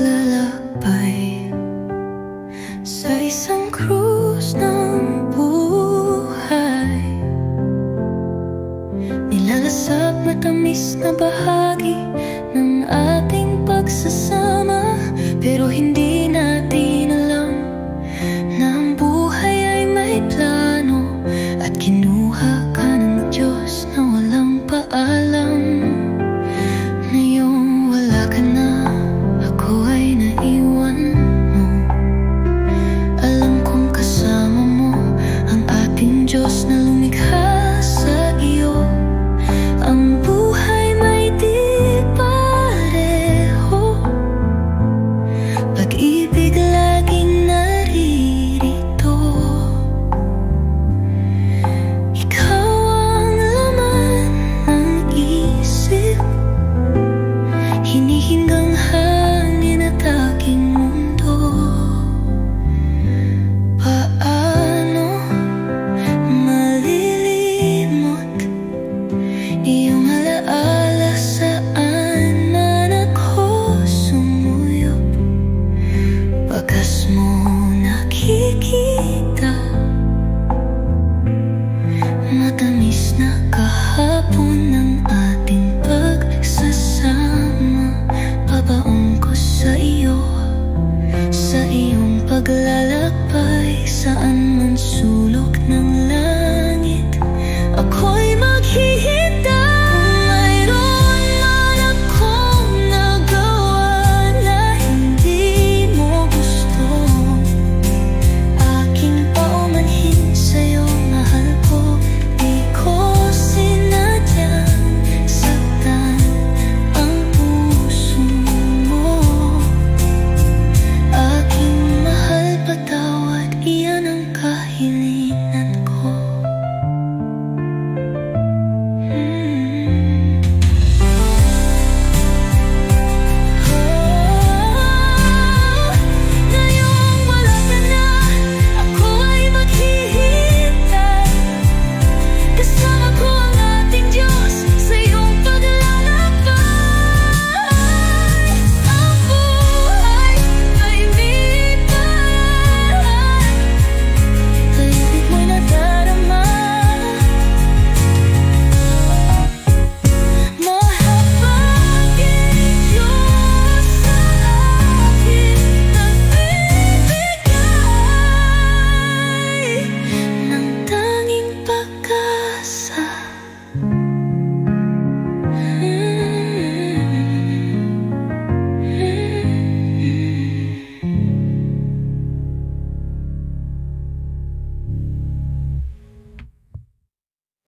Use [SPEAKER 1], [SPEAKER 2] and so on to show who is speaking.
[SPEAKER 1] paglalakbay sa isang krus ng buhay. Nilalasap matamis na bahagi ng ating pagsasama, pero hindi natin alam na ang buhay ay may plano at kinuha ka ng Diyos na walang paalam. Ngayong wala ka na, ako ay naiwan mo. Alam kong kasama mo ang ating Diyos na lumikha sa iyo. Ang buhay may di pareho, pag-ibig laging naririto. Ikaw ang laman ng isip, hinihinggang hangin at aking mundo. Paano malilimot iyong alaala, saan man ako sumuyop? Bakas mo nakikita, matamis na kahapon ng ating pagsasama. Babaong ko sa iyo, sa iyong paglalakbay, saan man sulok ng langit.